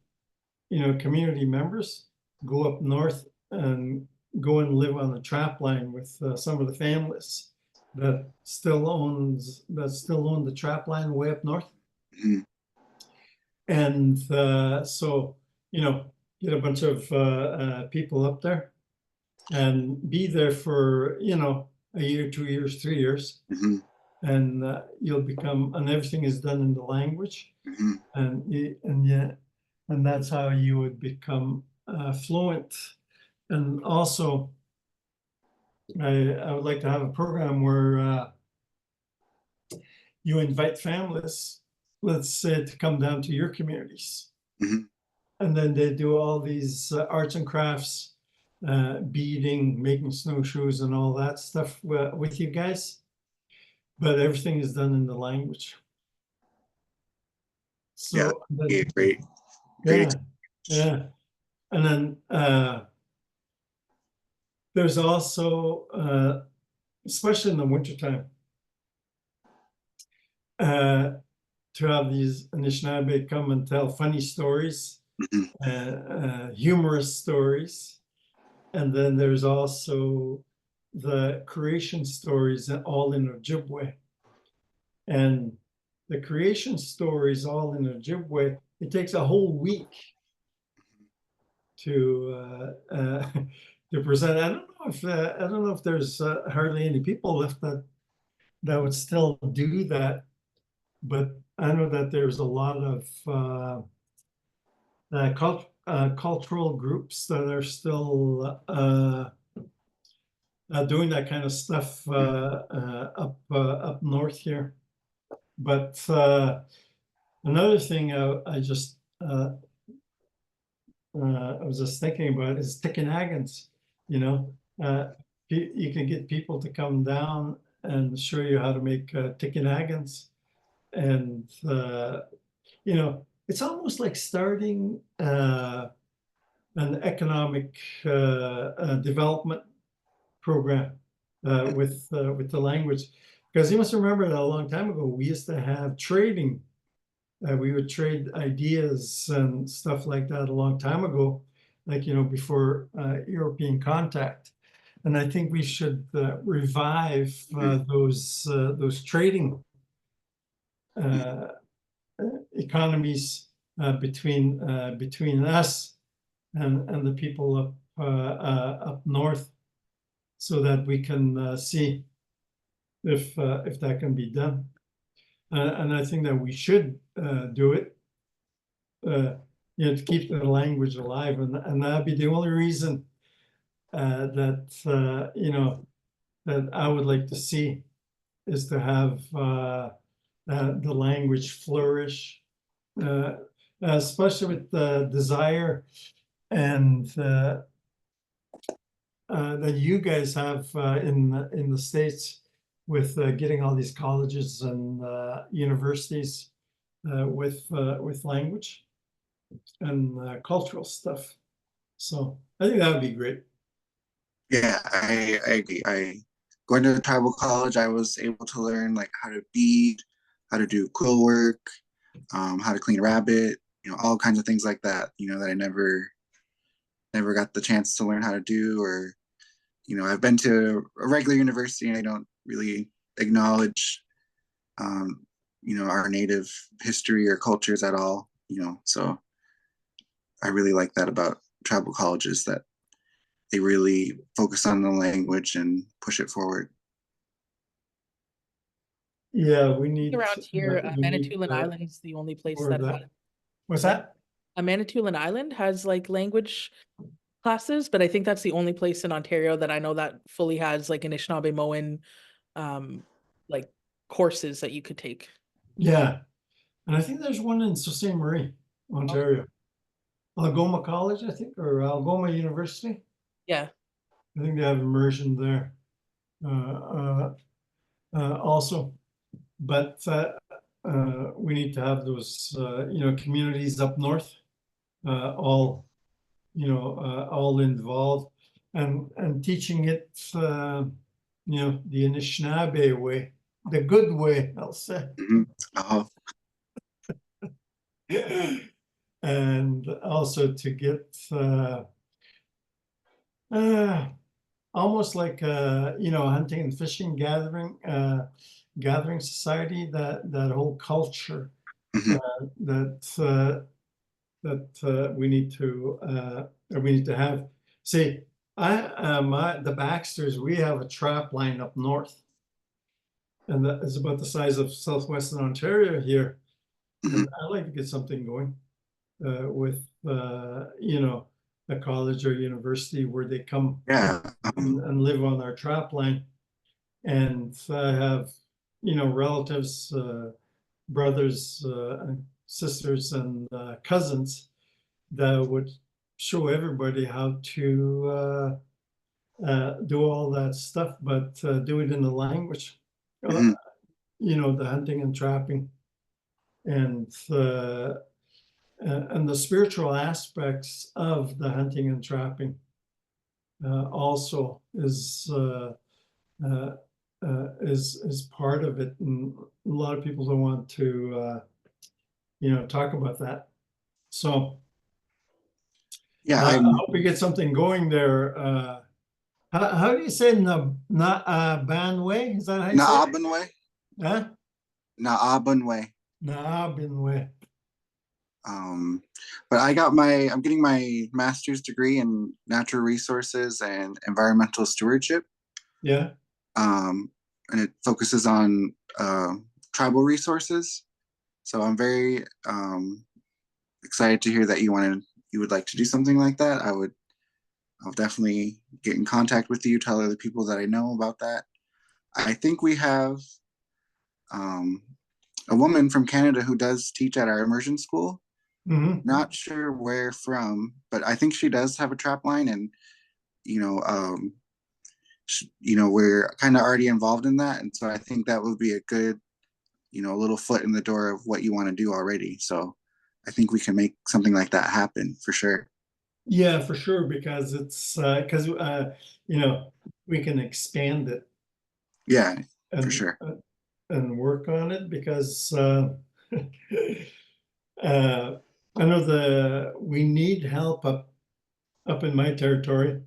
community members go up north and go and live on the trap line with some of the families that still own the trap line way up north. Mhm. And so, get a bunch of people up there and be there for, you know, a year, 2 years, 3 years, and you'll become, and everything is done in the language, and that's how you would become fluent. And also, I would like to have a program where you invite families, let's say, to come down to your communities. And then they do all these arts and crafts, beading, making snowshoes and all that stuff with you guys. But everything is done in the language. So yeah, great. Yeah. And then there's also, especially in the wintertime, to have these Anishinaabe come and tell funny stories, humorous stories. And then there's also the creation stories, all in Ojibwe. And the creation stories, all in Ojibwe, it takes a whole week to present. I don't know if there's hardly any people left that would still do that, but I know that there's a lot of cultural groups that are still doing that kind of stuff up north here. But another thing I was just thinking about is Kihnihgahm. You know, you can get people to come down and show you how to make Kihnihgahm, and you know, it's almost like starting an economic development program with the language, because you must remember that a long time ago we used to have trading. We would trade ideas and stuff like that a long time ago, like, you know, before European contact. And I think we should revive those trading economies between us and the people up north, so that we can see if that can be done. And I think that we should do it, you know, to keep the language alive, and that'd be the only reason that you know, that I would like to see, is to have the language flourish, especially with the desire and that you guys have in the States, with getting all these colleges and universities with language and cultural stuff. So I think that would be great. Yeah, I agree. Going to the tribal college, I was able to learn like how to bead, how to do quill work, how to clean a rabbit, you know, all kinds of things like that, you know, that I never got the chance to learn how to do. Or, you know, I've been to a regular university and I don't really acknowledge, you know, our native history or cultures at all, you know. So I really like that about tribal colleges, that they really focus on the language and push it forward. Yeah, we need Around here, we need, Manitoulin Island is the only place more of that that. has, What's that? Manitoulin Island has like language classes, but I think that's the only place in Ontario that I know that fully has like Anishinnaabaymohwin like courses that you could take. Yeah, and I think there's one in Sault Ste. Marie, Ontario. Algoma College, I think, or Algoma University. Yeah. I think they have immersion there also. But we need to have those, you know, communities up north, all, you know, all involved, and teaching it, you know, the Anishinaabe way, the good way, I'll say. And also to get almost like you know, hunting and fishing gathering society, that whole culture that we need to have. See, The Baxters, we have a trap line up north, and that is about the size of southwestern Ontario here. And I'd like to get something going with a college or university where they come Yeah. and live on our trap line. And I have, relatives, brothers, and sisters, and cousins that would show everybody how to do all that stuff, but do it in the language, Mhm. The hunting and trapping, and the spiritual aspects of the hunting and trapping also is part of it, and a lot of people don't want to talk about that. So Yeah, I I'm hope we get something going there. How do you say Banway? Is that how you say it? Nihgahmohwin, Huh? Nihgahmohwin. Banway. But I'm getting my master's degree in natural resources and environmental stewardship. Yeah. And it focuses on tribal resources. So I'm very excited to hear that you would like to do something like that. I'll definitely get in contact with you, tell other people that I know about that. I think we have a woman from Canada who does teach at our immersion school. Mm-hmm. Not sure where from, but I think she does have a trap line, and we're kind of already involved in that, and so I think that would be a good, little foot in the door of what you want to do already. So I think we can make something like that happen for sure. Yeah, for sure, because it's we can expand it Yeah, and for sure. And work on it, because I know we need help up in my territory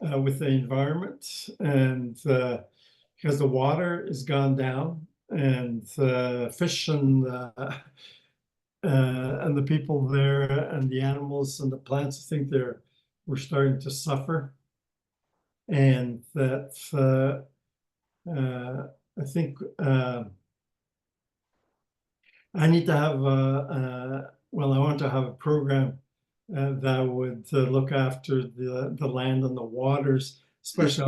with the environment, and because the water has gone down, and fish and the people there and the animals and the plants, I think we're starting to suffer, and that I think I need to have I want to have a program that would look after the land and the waters, especially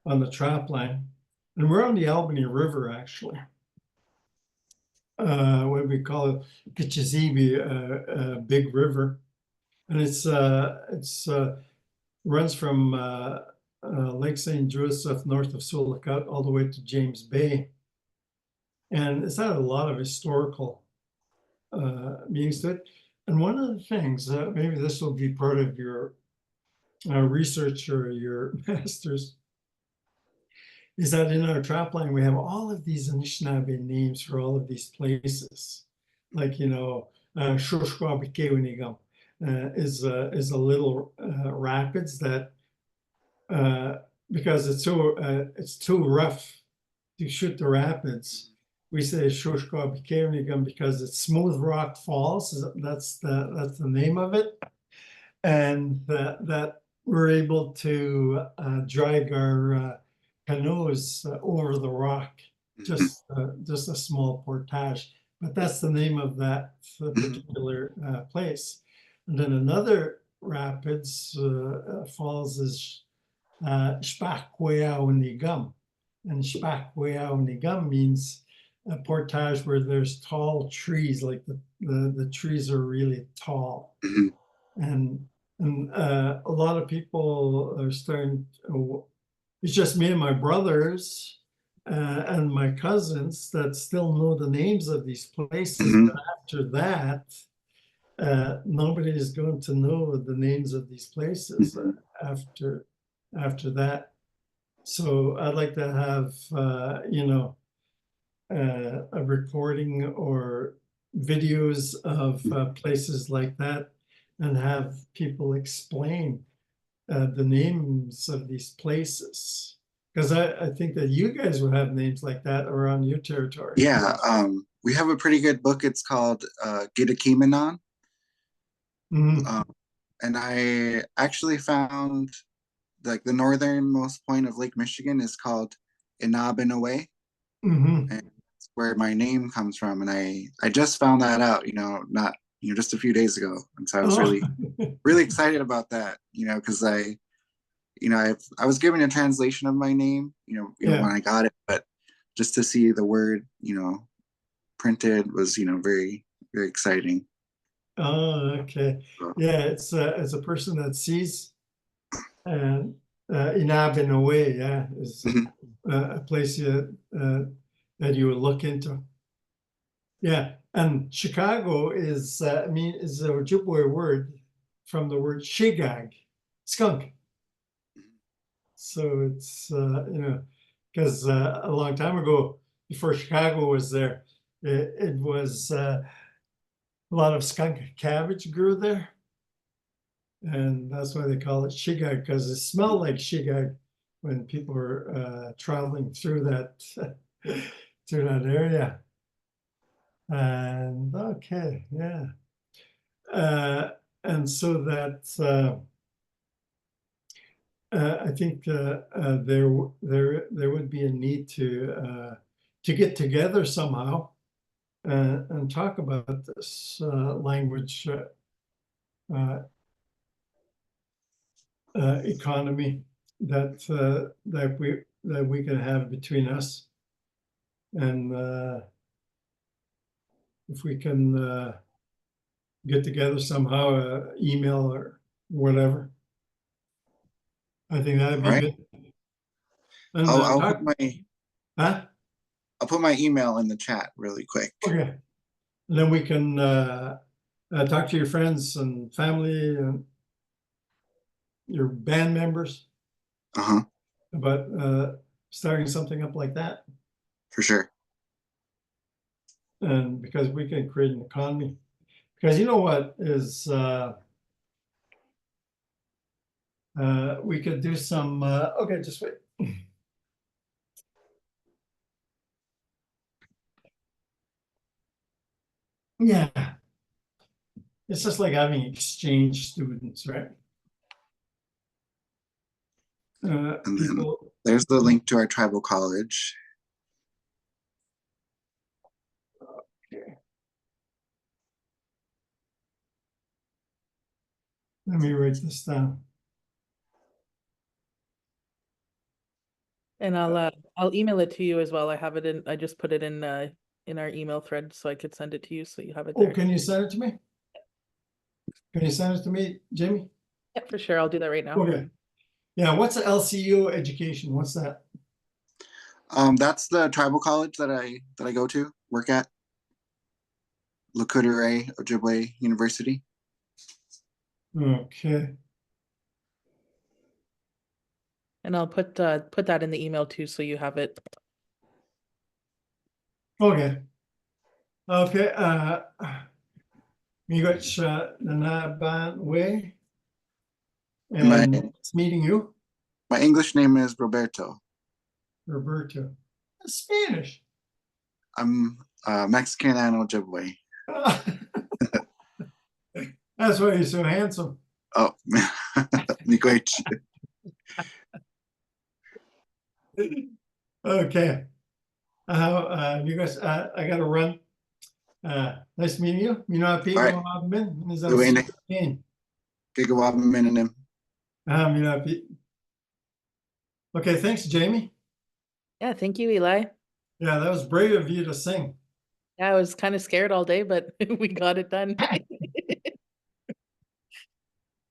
on the trap line. And we're on the Albany River, actually. What we call it, Kichisibi, big river, and it's runs from Lake St. Joseph north of Sullicut all the way to James Bay, and it's had a lot of historical meanings to it. And one of the things, maybe this will be part of your research or your master's, is that in our trap line we have all of these Anishinaabe names for all of these places, like Kihkayndahsohwin is a little rapids that because it's too rough to shoot the rapids, we say Kihnihgahm because it's smooth rock falls. That's the name of it, and that we're able to drag our canoes over the rock, just a small portage. But that's the name of that particular place. And then another rapids falls is Isihjihgaywin, and Isihjihgaywin means a portage where there's tall trees, like the trees are really tall, and a lot of people are starting. It's just me and my brothers and my cousins that still know the names of these places. But after that, nobody is going to know the names of these places after that. So I'd like to have a recording or videos of places like that, and have people explain the names of these places, because I think that you guys would have names like that around your territory. Yeah, we have a pretty good book. It's called Kihnihgahm. Mm-hmm. and I actually found like the northernmost point of Lake Michigan is called Anishinnaabaymohwin, Mm-hmm. and that's where my name comes from. And I just found that out, not just a few days ago, and so I was Oh. really excited about that, because I was given a translation of my name, Yeah. when I got it, but just to see the word, printed was, very, very exciting. Oh, okay. So, Yeah, it's as a person that sees, and Inab in a way, yeah, is mhm. a place that you would look into. Yeah, and Chicago is is a Ojibwe word from the word shigag, skunk. So it's because a long time ago, before Chicago was there, it was a lot of skunk cabbage grew there. And that's why they call it shigag, because it smelled like shigag when people were traveling through that through that area. And okay, yeah. And so that I think there would be a need to get together somehow and talk about this language economy that we can have between us, and if we can get together somehow, email or whatever, I think that'd be All right. good. And I'll talk, huh? I'll put my email in the chat really quick. Okay, and then we can talk to your friends and family and your band members Uh-huh. about starting something up like that. For sure. And because we can create an economy. Because you know what is we could do some okay, just wait. Yeah, it's just like having exchange students, right? And then People, there's the link to our tribal college. okay. Let me write this down. And I'll email it to you as well. I have it in, I just put it in our email thread so I could send it to you so you have it Oh, there. can you send it to me? Can you send it to me, Jamie? Yeah, for sure. I'll do that right now. Okay. Yeah, what's the LCU education? What's that? That's the tribal college that I go to work at. Lakudere Ojibwe University. Okay. And I'll put that in the email too so you have it. Okay. Okay. You got Nihgahmohwin, and it's meeting you, My English name is Roberto. Roberto. Spanish. I'm Mexican and Ojibwe. That's why you're so handsome. Oh, Nihgahmoh. Okay. You guys, I gotta run. Nice meeting you. Nihnihgahmohmmin. Kihnihgahmmohmin. Okay, thanks, Jamie. Yeah, thank you, Eli. Yeah, that was brave of you to sing. Yeah, I was kind of scared all day, but we got it done.